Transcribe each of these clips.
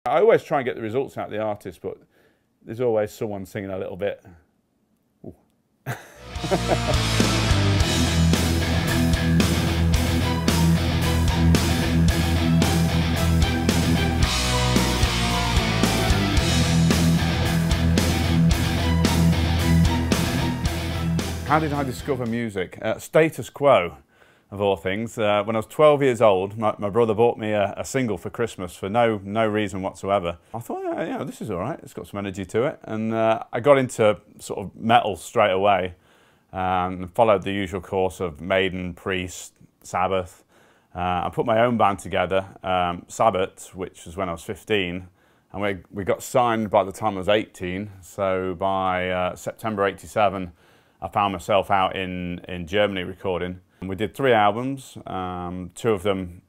I always try and get the results out of the artist, but there's always someone singing a little bit. How did I discover music? Status Quo, of all things. When I was 12 years old, my brother bought me a single for Christmas for no reason whatsoever. I thought, yeah, this is all right, it's got some energy to it. And I got into sort of metal straight away and followed the usual course of Maiden, Priest, Sabbath. I put my own band together, Sabbath, which was when I was 15. And we got signed by the time I was 18. So by September '87, I found myself out in Germany recording. And we did 3 albums. 2 of them,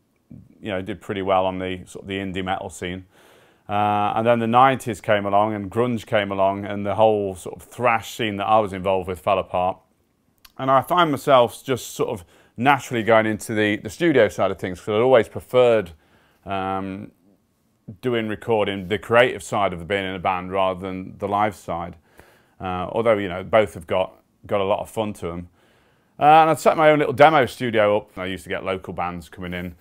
did pretty well on the sort of the indie metal scene. And then the '90s came along and grunge came along, and the whole sort of thrash scene that I was involved with fell apart. And I find myself just sort of naturally going into the studio side of things, because I'd always preferred doing recording, the creative side of being in a band rather than the live side. Although, both have got a lot of fun to them. And I'd set my own little demo studio up. I used to get local bands coming in,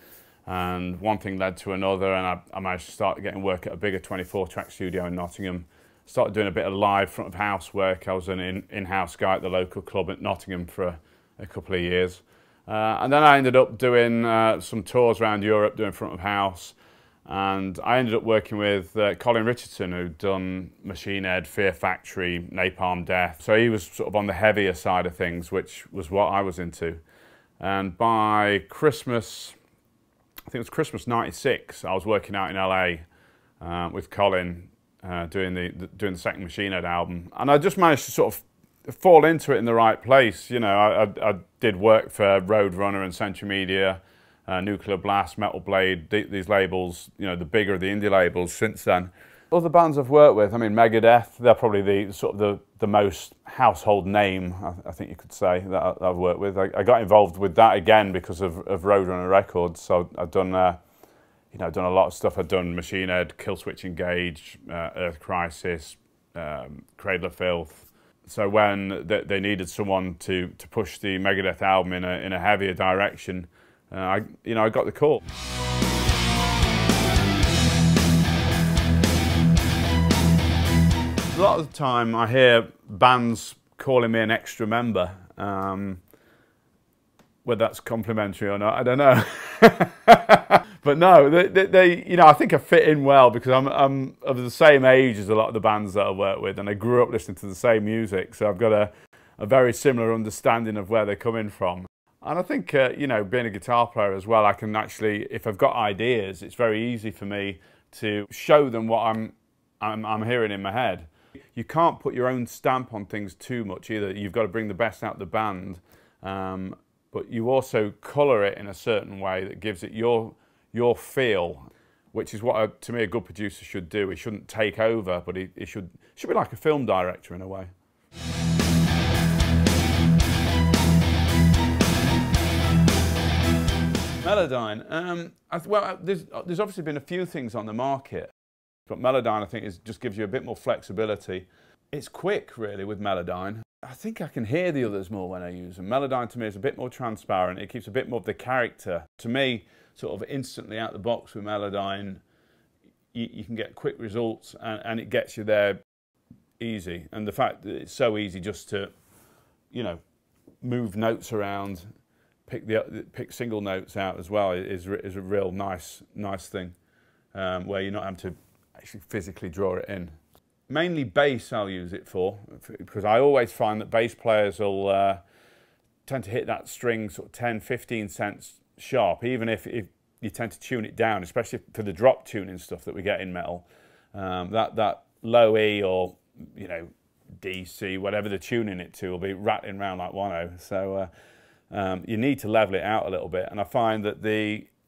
and one thing led to another, and I managed to start getting work at a bigger 24-track studio in Nottingham. Started doing a bit of live front of house work. I was an in-house guy at the local club at Nottingham for a couple of years. And then I ended up doing some tours around Europe doing front of house. And I ended up working with Colin Richardson, who'd done Machine Head, Fear Factory, Napalm Death. So he was sort of on the heavier side of things, which was what I was into. And by Christmas, I think it was Christmas '96, I was working out in LA with Colin, doing the second Machine Head album. And I just managed to sort of fall into it in the right place. I did work for Roadrunner and Century Media, Nuclear Blast, Metal Blade, these labels, the bigger of the indie labels since then. Other bands I've worked with, I mean, Megadeth, they're probably the most household name, I think you could say, that I've worked with. I got involved with that again because of Roadrunner Records, so I've done, I've done a lot of stuff. I've done Machine Head, Killswitch Engage, Earth Crisis, Cradle of Filth. So when they needed someone to push the Megadeth album in a heavier direction, I got the call. A lot of the time I hear bands calling me an extra member. Whether that's complimentary or not, I don't know. But no, they I think I fit in well because I'm of the same age as a lot of the bands that I work with, and I grew up listening to the same music, so I've got a very similar understanding of where they're coming from. And I think, being a guitar player as well, I can actually, if I've got ideas, it's very easy for me to show them what I'm hearing in my head. You can't put your own stamp on things too much either. You've got to bring the best out of the band, but you also colour it in a certain way that gives it your feel, which is what, to me, a good producer should do. He shouldn't take over, but he should be like a film director in a way. Melodyne. Well, there's obviously been a few things on the market, but Melodyne, I think, just gives you a bit more flexibility. It's quick, really, with Melodyne. I think I can hear the others more when I use them. Melodyne, to me, is a bit more transparent. It keeps a bit more of the character. To me, sort of instantly out the box with Melodyne, you can get quick results, and it gets you there easy. And the fact that it's so easy just to, move notes around, pick single notes out as well is a real nice thing, where you're not having to actually physically draw it in. Mainly bass I'll use it for, because I always find that bass players will tend to hit that string sort of 10-15 cents sharp, even if you tend to tune it down, especially for the drop tuning stuff that we get in metal. That low E or D, C, whatever they're tuning it to, will be rattling around like one-oh. So you need to level it out a little bit, and I find that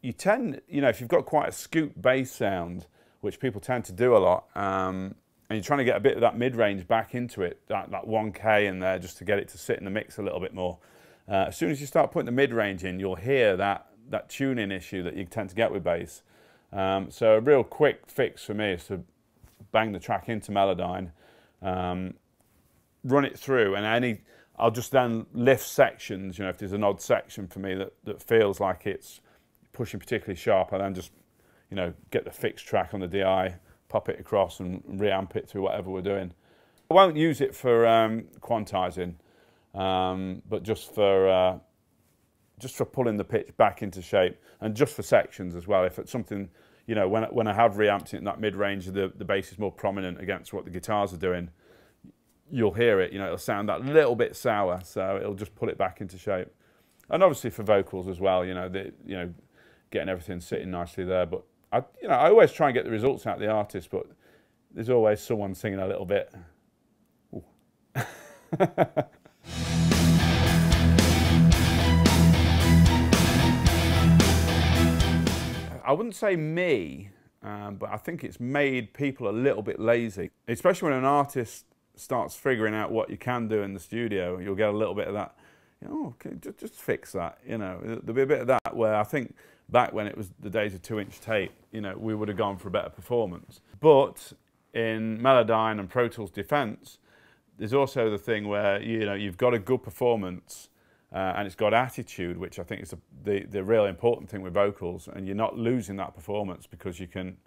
you tend, if you've got quite a scoop bass sound, which people tend to do a lot, and you're trying to get a bit of that mid-range back into it, that 1K in there, just to get it to sit in the mix a little bit more. As soon as you start putting the mid-range in, you'll hear that tuning issue that you tend to get with bass. So a real quick fix for me is to bang the track into Melodyne, run it through, and I'll just then lift sections. You know, if there's an odd section for me that feels like it's pushing particularly sharp, I then just, you know, get the fixed track on the DI, pop it across and reamp it through whatever we're doing. I won't use it for quantizing, but just for pulling the pitch back into shape, and just for sections as well. If it's something, you know, when I have reamped it in that mid-range, the bass is more prominent against what the guitars are doing, you'll hear it, you know, it'll sound that little bit sour, so it'll just pull it back into shape. And obviously for vocals as well, you know, getting everything sitting nicely there. But I always try and get the results out of the artist, but there's always someone singing a little bit. I wouldn't say me, but I think it's made people a little bit lazy, especially when an artist starts figuring out what you can do in the studio. You'll get a little bit of that, you know, okay, just fix that, you know. There'll be a bit of that where I think back when it was the days of 2-inch tape, you know, we would have gone for a better performance. But in Melodyne and Pro Tools' defense, there's also the thing where, you know, you've got a good performance and it's got attitude, which I think is the real important thing with vocals, and you're not losing that performance because you can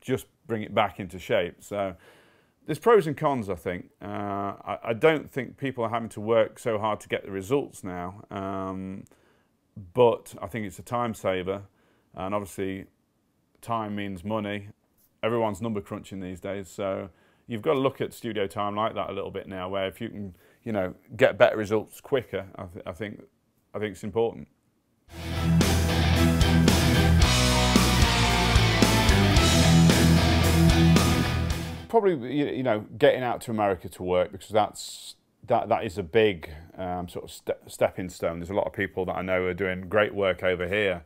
just bring it back into shape. So there's pros and cons, I think. I don't think people are having to work so hard to get the results now, but I think it's a time saver, and obviously time means money. Everyone's number crunching these days, so you've got to look at studio time like that a little bit now, where if you can, you know, get better results quicker, I think it's important. Probably, you know, getting out to America to work, because that is a big sort of stepping stone. There's a lot of people that I know are doing great work over here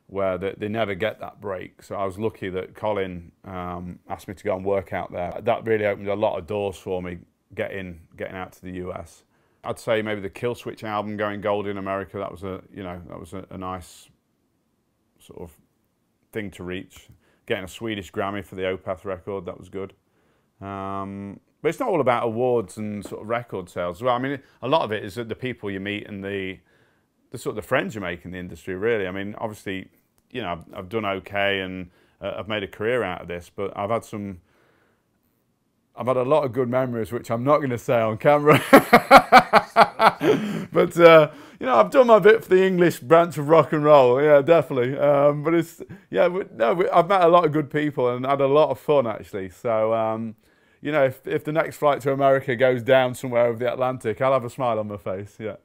where they never get that break. So I was lucky that Colin asked me to go and work out there. That really opened a lot of doors for me getting out to the US. I'd say maybe the Kill Switch album going gold in America, that was a nice sort of thing to reach. Getting a Swedish Grammy for the Opeth record, that was good. But it's not all about awards and sort of record sales as well. I mean, a lot of it is the people you meet and the sort of the friends you make in the industry, really. I mean, obviously, you know, I've done okay and I've made a career out of this, but I've had a lot of good memories, which I'm not going to say on camera. But, you know, I've done my bit for the English branch of rock and roll, yeah, definitely. But it's, yeah, no, I've met a lot of good people and had a lot of fun, actually. So, you know, if the next flight to America goes down somewhere over the Atlantic, I'll have a smile on my face, yeah.